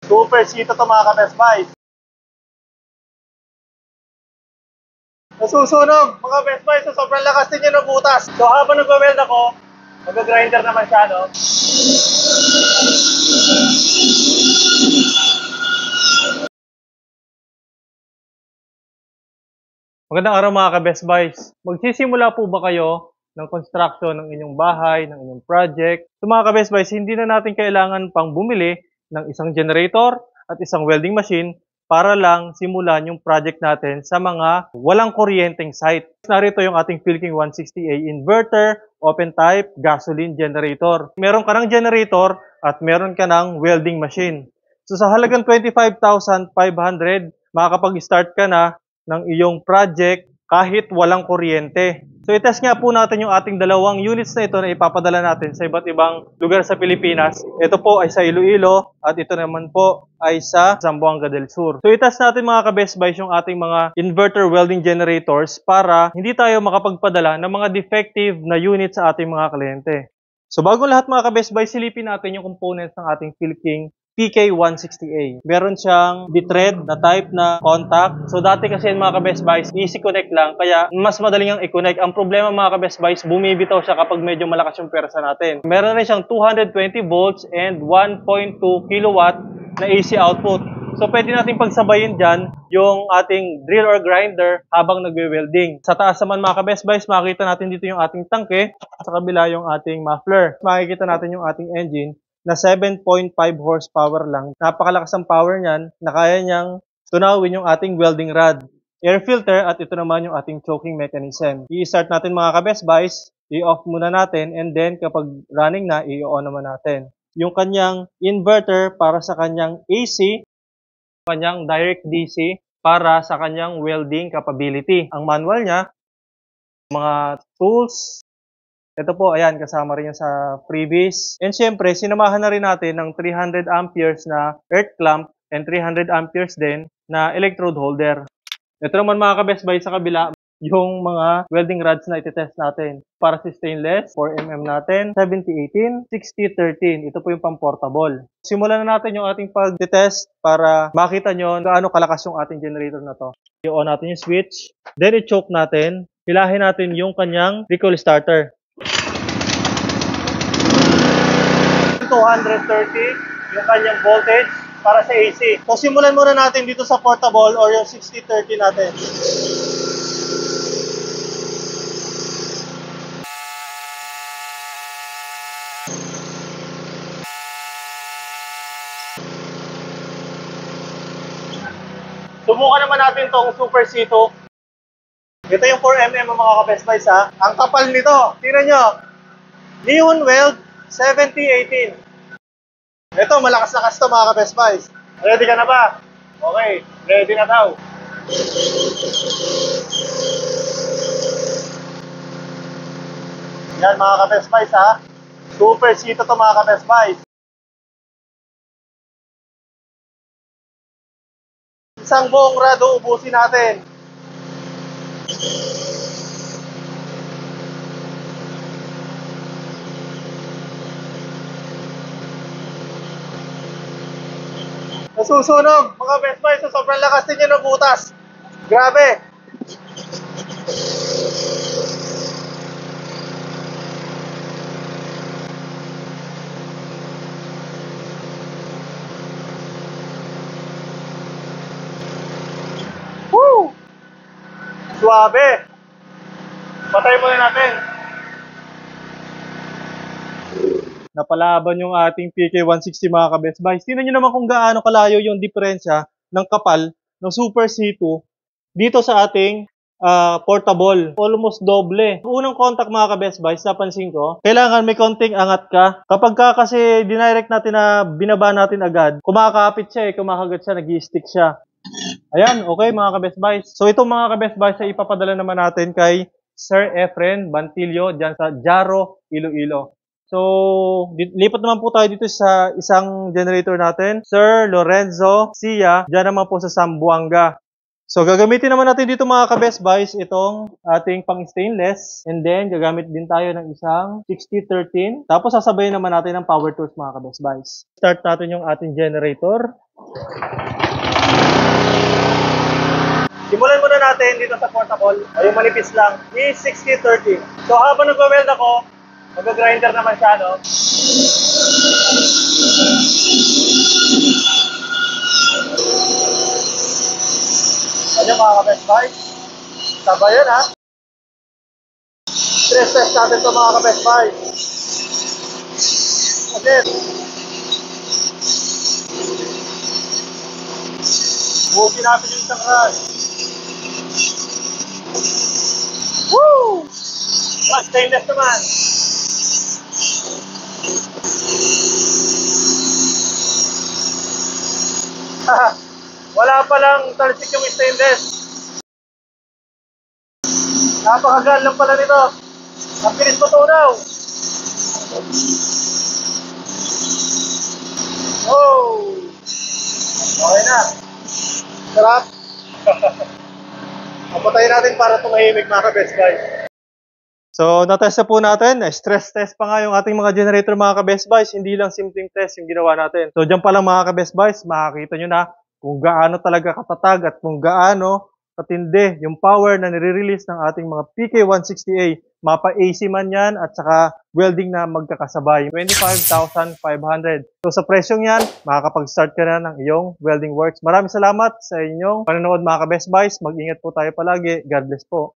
Super sito to mga ka-best buys. Nasusunog mga best buys. So sobrang lakas din yun ng butas. So habang nag-weld ako, mag-grinder naman siya, no? Magandang araw mga ka-best buys. Magsisimula po ba kayo ng construction ng inyong bahay, ng inyong project? So mga ka-best buys, hindi na natin kailangan pang bumili ng isang generator at isang welding machine para lang simulan yung project natin sa mga walang kuryenteng site. Narito yung ating Philking 160A inverter, open type, gasoline generator. Meron ka ng generator at meron ka ng welding machine. So sa halagang 25,500, makakapag-start ka na ng iyong project kahit walang kuryente. So itest nga po natin yung ating dalawang units na ito na ipapadala natin sa iba't ibang lugar sa Pilipinas. Ito po ay sa Iloilo at ito naman po ay sa Zamboanga del Sur. So itest natin mga ka-best buys yung ating mga inverter welding generators para hindi tayo makapagpadala ng mga defective na unit sa ating mga kliyente. So bago lahat mga ka-best buys, silipin natin yung components ng ating Philking PK160A. Meron siyang thread na type na contact. So dati kasi mga ka-best buys, easy connect lang, kaya mas madaling ang i-connect. Ang problema mga ka-best buys, bumibitaw siya kapag medyo malakas yung persa natin. Meron rin siyang 220 volts and 1.2 kilowatt na AC output. So pwede natin pagsabayin dyan yung ating drill or grinder habang nagwe-welding. Sa taas naman mga ka-best buys, makikita natin dito yung ating tangke. Sa kabila yung ating muffler. Makikita natin yung ating engine na 7.5 horsepower lang. Napakalakas ang power niyan na kaya niyang tunawin yung ating welding rod, air filter, at ito naman yung ating choking mechanism. I-start natin mga ka-best buys, i-off muna natin, and then kapag running na, i-on naman natin. Yung kanyang inverter para sa kanyang AC, kanyang direct DC para sa kanyang welding capability. Ang manual niya, mga tools, ito po, ayan, kasama rin yan sa freebies. And syempre, sinamahan na rin natin ng 300 amperes na earth clamp and 300 amperes din na electrode holder. Ito naman mga ka-best buys sa kabila, yung mga welding rods na ititest natin. Para sa stainless, 4mm natin, 70-18, 60-13. Ito po yung pang-portable. Simulan na natin yung ating pag-test para makita nyo gaano kalakas yung ating generator na to. I-on natin yung switch, then i-choke natin, hilahin natin yung kanyang recoil starter. 230 yung kanyang voltage para sa AC. So simulan muna natin dito sa portable or yung 60-30 natin. Subukan naman natin tong Super C2. Ito yung 4mm mga ka-best buys ha. Ang kapal nito, tingnan nyo. Neon Weld 70-18. Ito, malakas-lakas to mga ka-best buys. Ready ka na ba? Okay, ready na daw. Yan mga ka-best buys ha. Super sito to mga ka-best buys. Isang buong rado ubusin natin. Nasusunog mga best buys. So sobrang lakas din yun ng butas. Grabe. Woo! Suabe. Patay muna natin. Napalaban yung ating PK160 mga ka-best buys. Tingnan nyo naman kung gaano kalayo yung diferensya ng kapal ng Super C2 dito sa ating portable. Almost doble. Unang contact mga ka-best buys, napansin ko, kailangan may konting angat ka. Kapag ka kasi dinirect natin na binaba natin agad, kumakapit siya kumakagat siya, nag-i-stick siya. Ayan, okay mga ka-best buys. So itong mga ka-best buys ay ipapadala naman natin kay Sir Efren Bantillo dyan sa Jaro, Iloilo. So, lipat naman po tayo dito sa isang generator natin. Sir Lorenzo Sia, dyan naman po sa Zamboanga. So, gagamitin naman natin dito mga ka-best buys itong ating pang-stainless. And then, gagamit din tayo ng isang 60-13. Tapos, sasabayin naman natin ng power tools mga ka-best buys. Start natin yung ating generator. Simulan muna natin dito sa portable. Ay, yung manipis lang. E6030. So, habang nag-weld ako, mag-grinder naman siya, no? Ano mga ka-best buy? Sabay yan, ha? Stress test natin ito mga ka-best buy. Again. Bukin natin yung isang run. Woo! Stainless naman. Wala palang talsik yung stainless. Napakagaan lang pala nito. Ang pinis matunaw. Oh! Okay na. Sarap. Papatayin natin para tumahimik mga ka-best buy. So, na-test na po natin. Stress test pa nga yung ating mga generator mga ka-best buys. Hindi lang simpleng test yung ginawa natin. So, dyan pa lang mga ka-best buys, makakita nyo na kung gaano talaga katatag at kung gaano katindi yung power na nire-release ng ating mga PK160A. Mapa AC man yan at saka welding na magkakasabay. 25,500. So sa presyong yan, makakapag-start ka na ng iyong welding works. Maraming salamat sa inyong panonood mga ka-best buys. Mag-ingat po tayo palagi. God bless po.